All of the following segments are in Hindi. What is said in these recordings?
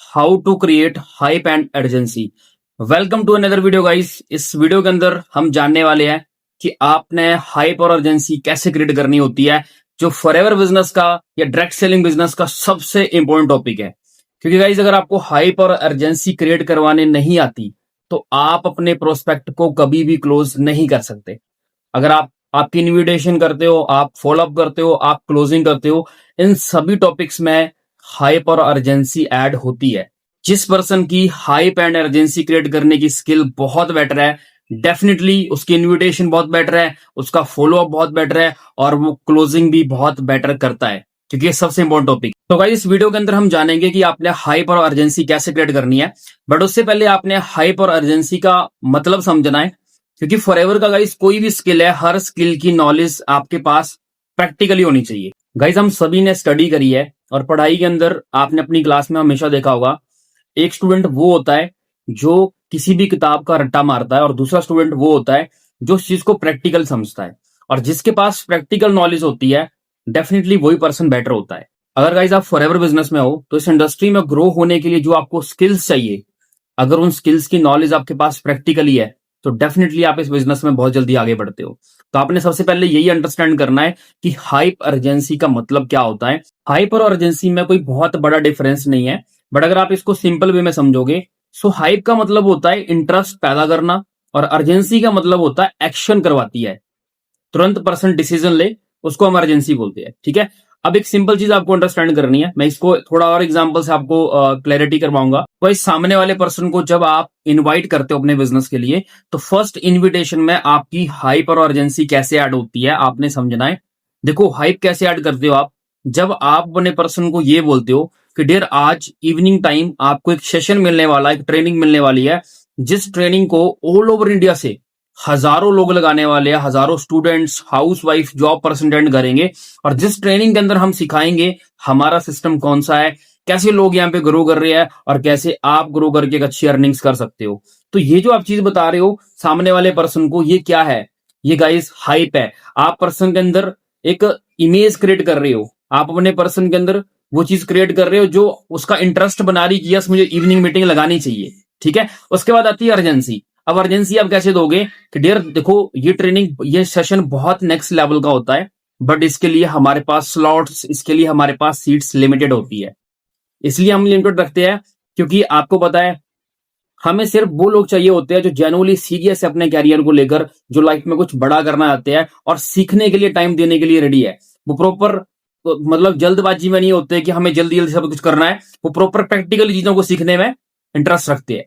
How to create hype and urgency. Welcome to another video guys. इस वीडियो के अंदर हम जानने वाले हैं कि आपने हाइप और अर्जेंसी कैसे क्रिएट करनी होती है, जो फॉरएवर बिजनेस का या डायरेक्ट सेलिंग बिजनेस का सबसे इंपॉर्टेंट टॉपिक है। क्योंकि गाइस अगर आपको हाइप और अर्जेंसी क्रिएट करवाने नहीं आती तो आप अपने प्रोस्पेक्ट को कभी भी क्लोज नहीं कर सकते। अगर आप आपकी इन्विटेशन करते हो, आप फॉलो अप करते हो, आप क्लोजिंग करते हो, इन सभी टॉपिक्स में हाइप और अर्जेंसी ऐड होती है। जिस पर्सन की हाइप एंड अर्जेंसी क्रिएट करने की स्किल बहुत बेटर है, डेफिनेटली उसकी इन्विटेशन बहुत बेटर है, उसका फॉलो अप बहुत बेटर है और वो क्लोजिंग भी बहुत बेटर करता है, क्योंकि ये सबसे इंपॉर्टेंट टॉपिक। तो गाइस इस वीडियो के अंदर हम जानेंगे कि आपने हाइप और अर्जेंसी कैसे क्रिएट करनी है। बट उससे पहले आपने हाइप और अर्जेंसी का मतलब समझना है, क्योंकि फॉरएवर का गाइस कोई भी स्किल है, हर स्किल की नॉलेज आपके पास प्रैक्टिकली होनी चाहिए। गाइस हम सभी ने स्टडी करी है और पढ़ाई के अंदर आपने अपनी क्लास में हमेशा देखा होगा, एक स्टूडेंट वो होता है जो किसी भी किताब का रट्टा मारता है और दूसरा स्टूडेंट वो होता है जो उस चीज को प्रैक्टिकल समझता है। और जिसके पास प्रैक्टिकल नॉलेज होती है डेफिनेटली वही पर्सन बेटर होता है। अगर गाइस आप फॉरएवर बिजनेस में हो तो इस इंडस्ट्री में ग्रो होने के लिए जो आपको स्किल्स चाहिए, अगर उन स्किल्स की नॉलेज आपके पास प्रैक्टिकली है तो डेफिनेटली आप इस बिजनेस में बहुत जल्दी आगे बढ़ते हो। तो आपने सबसे पहले यही अंडरस्टैंड करना है कि हाइप अर्जेंसी का मतलब क्या होता है। हाइप और अर्जेंसी में कोई बहुत बड़ा डिफरेंस नहीं है, बट अगर आप इसको सिंपल वे में समझोगे, सो हाइप का मतलब होता है इंटरेस्ट पैदा करना और अर्जेंसी का मतलब होता है एक्शन करवाती है, तुरंत पर्सन डिसीजन ले, उसको हम अर्जेंसी बोलते हैं। ठीक है, अब एक सिंपल चीज आपको अंडरस्टैंड करनी है, मैं इसको थोड़ा और एग्जांपल से आपको क्लैरिटी करवाऊंगा। तो इस सामने वाले पर्सन को जब आप इनवाइट करते हो अपने बिजनेस के लिए, तो फर्स्ट इनविटेशन में आपकी हाइप और अर्जेंसी कैसे ऐड होती है आपने समझना है। देखो हाइप कैसे ऐड करते हो आप, जब आप अपने पर्सन को ये बोलते हो कि डियर आज इवनिंग टाइम आपको एक सेशन मिलने वाला है, एक ट्रेनिंग मिलने वाली है, जिस ट्रेनिंग को ऑल ओवर इंडिया से हजारों लोग लगाने वाले हैं, हजारों students, house wife, job person attend करेंगे और जिस ट्रेनिंग के अंदर हम सिखाएंगे हमारा सिस्टम कौन सा है, कैसे लोग यहाँ पे ग्रो कर रहे हैं और कैसे आप ग्रो करके एक अच्छी अर्निंग्स कर सकते हो। तो ये जो आप चीज बता रहे हो सामने वाले पर्सन को, ये क्या है? ये गाइस हाइप है। आप पर्सन के अंदर एक इमेज क्रिएट कर रहे हो, आप अपने पर्सन के अंदर वो चीज क्रिएट कर रहे हो जो उसका इंटरेस्ट बना रही कि यस मुझे इवनिंग मीटिंग लगानी चाहिए। ठीक है, उसके बाद आती है अर्जेंसी। अब अर्जेंसी आप कैसे दोगे कि डियर देखो ये ट्रेनिंग, ये सेशन बहुत नेक्स्ट लेवल का होता है, बट इसके लिए हमारे पास स्लॉट्स, इसके लिए हमारे पास सीट्स लिमिटेड होती है। इसलिए हम लिमिटेड रखते हैं क्योंकि आपको पता है हमें सिर्फ वो लोग चाहिए होते हैं जो जेन्युइनली सीरियस है अपने कैरियर को लेकर, जो लाइफ में कुछ बड़ा करना चाहते हैं और सीखने के लिए टाइम देने के लिए रेडी है। वो प्रॉपर मतलब जल्दबाजी में नहीं होते कि हमें जल्दी जल्दी सब कुछ करना है, वो प्रॉपर प्रैक्टिकली चीजों को सीखने में इंटरेस्ट रखते हैं।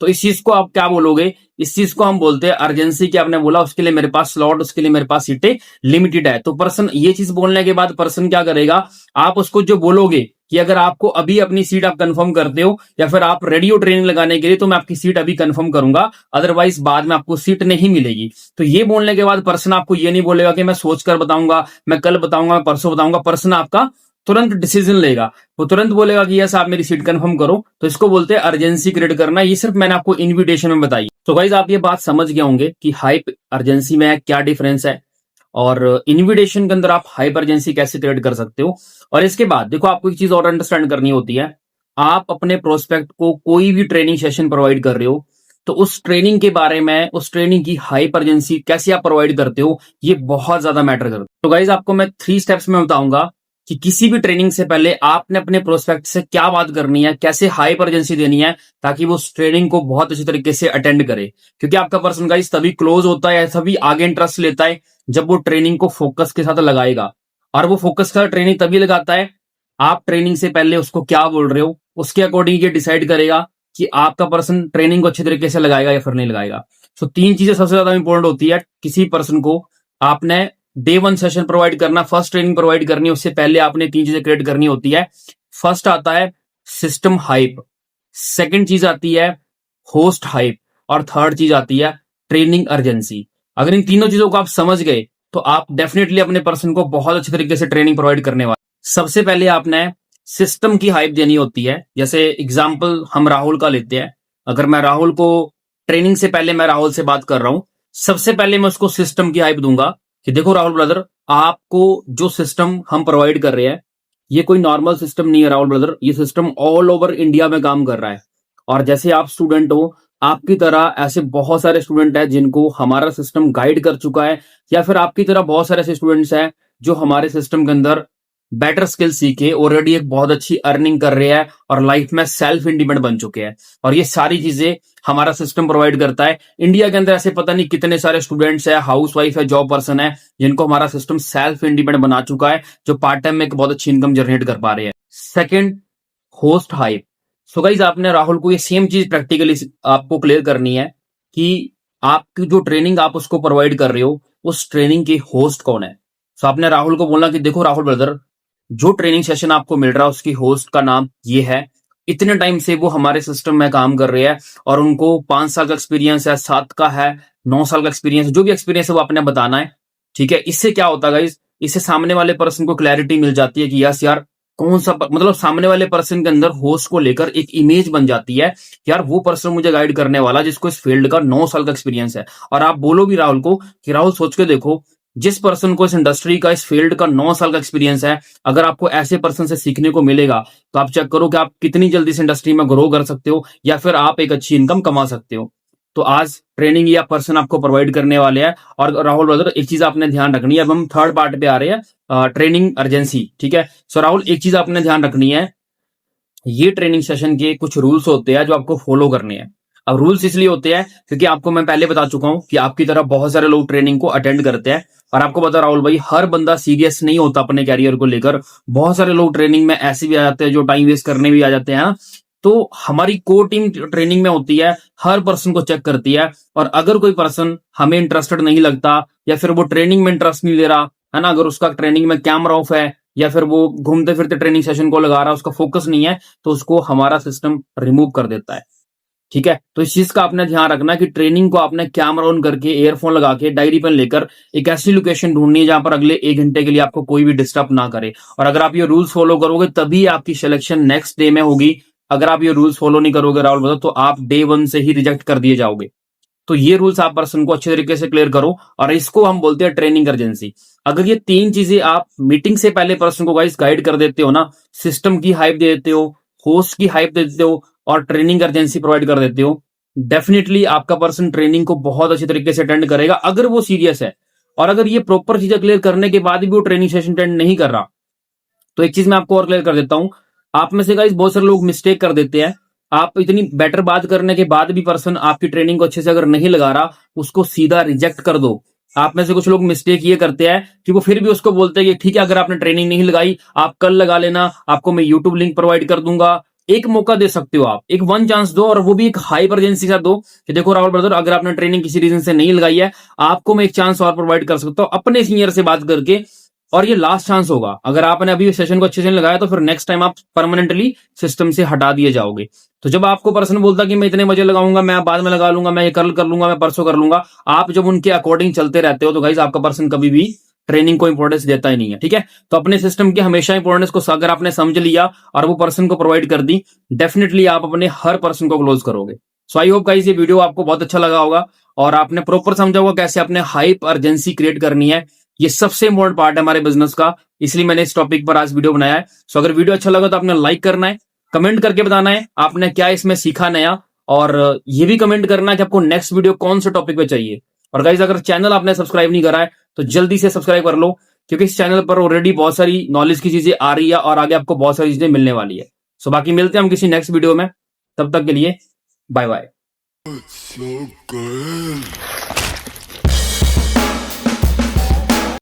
तो इस चीज को आप क्या बोलोगे? इस चीज को हम बोलते हैं अर्जेंसी। की आपने बोला उसके लिए मेरे पास स्लॉट, उसके लिए मेरे पास सीटें लिमिटेड है। तो पर्सन ये चीज बोलने के बाद पर्सन क्या करेगा, आप उसको जो बोलोगे कि अगर आपको अभी अपनी सीट आप कंफर्म करते हो या फिर आप रेडी हो ट्रेनिंग लगाने के लिए तो मैं आपकी सीट अभी कंफर्म करूंगा, अदरवाइज बाद में आपको सीट नहीं मिलेगी। तो ये बोलने के बाद पर्सन आपको ये नहीं बोलेगा कि मैं सोचकर बताऊंगा, मैं कल बताऊंगा, मैं परसों बताऊंगा। पर्सन आपका तुरंत डिसीजन लेगा, वो तुरंत बोलेगा कि यस आप मेरी सीट कंफर्म करो। तो इसको बोलते हैं अर्जेंसी क्रिएट करना। ये सिर्फ मैंने आपको इनविटेशन में बताई। तो गाइज आप ये बात समझ गए होंगे कि हाइप अर्जेंसी में क्या डिफरेंस है और इनविटेशन के अंदर आप हाइप अर्जेंसी कैसे क्रिएट कर सकते हो। और इसके बाद देखो आपको एक चीज और अंडरस्टैंड करनी होती है, आप अपने प्रोस्पेक्ट को कोई भी ट्रेनिंग सेशन प्रोवाइड कर रहे हो तो उस ट्रेनिंग के बारे में, उस ट्रेनिंग की हाइप अर्जेंसी कैसे आप प्रोवाइड करते हो, ये बहुत ज्यादा मैटर करता है। तो गाइज आपको मैं 3 स्टेप्स में बताऊंगा कि किसी भी ट्रेनिंग से पहले आपने अपने प्रोस्पेक्ट से क्या बात करनी है, कैसे हाइप अर्जेंसी देनी है ताकि वो उस ट्रेनिंग को बहुत अच्छी तरीके से अटेंड करे। क्योंकि आपका पर्सन गाइस तभी क्लोज होता है, तभी आगे इंटरेस्ट लेता है जब वो ट्रेनिंग को फोकस के साथ लगाएगा। और वो फोकस का ट्रेनिंग तभी लगाता है, आप ट्रेनिंग से पहले उसको क्या बोल रहे हो उसके अकॉर्डिंग ये डिसाइड करेगा कि आपका पर्सन ट्रेनिंग को अच्छी तरीके से लगाएगा या फिर नहीं लगाएगा। सो 3 चीजें सबसे ज्यादा इंपॉर्टेंट होती है किसी पर्सन को। आपने डे 1 सेशन प्रोवाइड करना, फर्स्ट ट्रेनिंग प्रोवाइड करनी है, उससे पहले आपने 3 चीजें क्रिएट करनी होती है। फर्स्ट आता है सिस्टम हाइप, सेकंड चीज आती है होस्ट हाइप और थर्ड चीज आती है ट्रेनिंग अर्जेंसी। अगर इन तीनों चीजों को आप समझ गए तो आप डेफिनेटली अपने पर्सन को बहुत अच्छी तरीके से ट्रेनिंग प्रोवाइड करने वाले। सबसे पहले आपने सिस्टम की हाइप देनी होती है। जैसे एग्जाम्पल हम राहुल का लेते हैं, अगर मैं राहुल को ट्रेनिंग से पहले मैं राहुल से बात कर रहा हूं, सबसे पहले मैं उसको सिस्टम की हाइप दूंगा कि देखो राहुल ब्रदर, आपको जो सिस्टम हम प्रोवाइड कर रहे हैं ये कोई नॉर्मल सिस्टम नहीं है राहुल ब्रदर, ये सिस्टम ऑल ओवर इंडिया में काम कर रहा है। और जैसे आप स्टूडेंट हो, आपकी तरह ऐसे बहुत सारे स्टूडेंट हैं जिनको हमारा सिस्टम गाइड कर चुका है, या फिर आपकी तरह बहुत सारे ऐसे स्टूडेंट्स हैं जो हमारे सिस्टम के अंदर बेटर स्किल सीखे ऑलरेडी एक बहुत अच्छी अर्निंग कर रहे हैं और लाइफ में सेल्फ इंडिपेंडेंट बन चुके हैं। और ये सारी चीजें हमारा सिस्टम प्रोवाइड करता है। इंडिया के अंदर ऐसे पता नहीं कितने सारे स्टूडेंट्स है, हाउस वाइफ है, जॉब पर्सन है, जिनको हमारा सिस्टम सेल्फ इंडिपेंडेंट बना चुका है, जो पार्ट टाइम में एक बहुत अच्छी इनकम जनरेट कर पा रहे हैं। Second, host hype. So guys आपने राहुल को ये सेम चीज प्रैक्टिकली आपको क्लियर करनी है कि आपकी जो ट्रेनिंग आप उसको प्रोवाइड कर रहे हो, उस ट्रेनिंग के होस्ट कौन है। सो आपने राहुल को बोलना कि देखो राहुल ब्रदर, जो ट्रेनिंग सेशन आपको मिल रहा है उसकी होस्ट का नाम ये है, इतने टाइम से वो हमारे सिस्टम में काम कर रहे हैं और उनको 5 साल का एक्सपीरियंस है, 7 का है, 9 साल का एक्सपीरियंस, जो भी एक्सपीरियंस है वो आपने बताना है। ठीक है, इससे क्या होता है गाइज, इससे सामने वाले पर्सन को क्लैरिटी मिल जाती है कि यस यार कौन सा मतलब सामने वाले पर्सन के अंदर होस्ट को लेकर एक इमेज बन जाती है, यार वो पर्सन मुझे गाइड करने वाला जिसको इस फील्ड का 9 साल का एक्सपीरियंस है। और आप बोलो भी राहुल को कि राहुल सोच के देखो, जिस पर्सन को इस इंडस्ट्री का, इस फील्ड का 9 साल का एक्सपीरियंस है, अगर आपको ऐसे पर्सन से सीखने को मिलेगा तो आप चेक करो कि आप कितनी जल्दी इस इंडस्ट्री में ग्रो कर सकते हो या फिर आप एक अच्छी इनकम कमा सकते हो। तो आज ट्रेनिंग या पर्सन आपको प्रोवाइड करने वाले हैं। और राहुल ब्रदर एक चीज आपने ध्यान रखनी है, अब हम थर्ड पार्ट पे आ रहे हैं, ट्रेनिंग अर्जेंसी। ठीक है, सो राहुल एक चीज आपने ध्यान रखनी है, ये ट्रेनिंग सेशन के कुछ रूल्स होते हैं जो आपको फॉलो करने हैं। अब रूल्स इसलिए होते हैं क्योंकि आपको मैं पहले बता चुका हूं कि आपकी तरह बहुत सारे लोग ट्रेनिंग को अटेंड करते हैं। और आपको पता राहुल भाई, हर बंदा सीरियस नहीं होता अपने कैरियर को लेकर। बहुत सारे लोग ट्रेनिंग में ऐसे भी आ जाते हैं जो टाइम वेस्ट करने भी आ जाते हैं। तो हमारी कोर टीम ट्रेनिंग में होती है, हर पर्सन को चेक करती है, और अगर कोई पर्सन हमें इंटरेस्टेड नहीं लगता या फिर वो ट्रेनिंग में इंटरेस्ट नहीं ले रहा है ना, अगर उसका ट्रेनिंग में कैमरा ऑफ है या फिर वो घूमते फिरते ट्रेनिंग सेशन को लगा रहा है, उसका फोकस नहीं है, तो उसको हमारा सिस्टम रिमूव कर देता है। ठीक है, तो इस चीज का आपने ध्यान रखना कि ट्रेनिंग को आपने कैमरा ऑन करके, ईयरफोन लगा के, डायरी पेन लेकर एक ऐसी लोकेशन ढूंढनी है जहां पर अगले 1 घंटे के लिए आपको कोई भी डिस्टर्ब ना करे। और अगर आप ये रूल्स फॉलो करोगे तभी आपकी सिलेक्शन नेक्स्ट डे में होगी। अगर आप ये रूल्स फॉलो नहीं करोगे राहुल ब्रदर, तो आप डे 1 से ही रिजेक्ट कर दिए जाओगे। तो ये रूल्स आप पर्सन को अच्छे तरीके से क्लियर करो, और इसको हम बोलते हैं ट्रेनिंग अर्जेंसी। अगर ये 3 चीजें आप मीटिंग से पहले पर्सन को गाइड कर देते हो ना, सिस्टम की हाइप दे देते हो, होस्ट की हाइप दे देते हो और ट्रेनिंग अर्जेंसी प्रोवाइड कर देते हो, डेफिनेटली आपका पर्सन ट्रेनिंग को बहुत अच्छे तरीके से अटेंड करेगा अगर वो सीरियस है। और अगर ये प्रॉपर चीजें क्लियर करने के बाद भी वो ट्रेनिंग सेशन अटेंड नहीं कर रहा, तो एक चीज मैं आपको और क्लियर कर देता हूं, आप में से गाइस बहुत सारे लोग मिस्टेक कर देते हैं। आप इतनी बेटर बात करने के बाद भी पर्सन आपकी ट्रेनिंग को अच्छे से अगर नहीं लगा रहा, उसको सीधा रिजेक्ट कर दो। आप में से कुछ लोग मिस्टेक ये करते हैं कि वो फिर भी उसको बोलते हैं कि ठीक है, अगर आपने ट्रेनिंग नहीं लगाई, आप कल लगा लेना, आपको मैं यूट्यूब लिंक प्रोवाइड कर दूंगा। एक मौका दे सकते हो आप, एक 1 चांस दो, और वो भी एक हाई अर्जेंसी का दो कि देखो राहुल ब्रदर, अगर आपने ट्रेनिंग किसी रीजन से नहीं लगाई है, आपको मैं एक चांस और प्रोवाइड कर सकता हूं अपने सीनियर से बात करके, और ये लास्ट चांस होगा। अगर आपने अभी सेशन को अच्छे से लगाया तो फिर नेक्स्ट टाइम आप परमानेंटली सिस्टम से हटा दिए जाओगे। तो जब आपको पर्सन बोलता कि मैं इतने बजे लगाऊंगा, मैं बाद में लगा लूंगा, मैं ये कल कर लूंगा, मैं परसों कर लूंगा, आप जब उनके अकॉर्डिंग चलते रहते हो तो गाइस आपका पर्सन कभी भी ट्रेनिंग को इंपॉर्टेंस देता ही नहीं है। ठीक है, तो अपने सिस्टम की हमेशा इंपॉर्टेंस को अगर आपने समझ लिया और वो पर्सन को प्रोवाइड कर दी, डेफिनेटली आप अपने हर पर्सन को क्लोज करोगे। सो आई होप गाइस ये वीडियो आपको बहुत अच्छा लगा होगा और आपने प्रॉपर समझा होगा कैसे अपने हाइप अर्जेंसी क्रिएट करनी है। ये सबसे इंपॉर्टेंट पार्ट है हमारे बिजनेस का, इसलिए मैंने इस टॉपिक पर आज वीडियो बनाया है। सो अगर वीडियो अच्छा लगा तो आपने लाइक करना है, कमेंट करके बताना है आपने क्या इसमें सीखा नया, और ये भी कमेंट करना है कि आपको नेक्स्ट वीडियो कौन से टॉपिक पे चाहिए। और गाइस अगर चैनल आपने सब्सक्राइब नहीं करा है तो जल्दी से सब्सक्राइब कर लो, क्योंकि इस चैनल पर ऑलरेडी बहुत सारी नॉलेज की चीजें आ रही है और आगे आपको बहुत सारी चीजें मिलने वाली है। सो बाकी मिलते हैं हम किसी नेक्स्ट वीडियो में, तब तक के लिए बाय बाय। So good.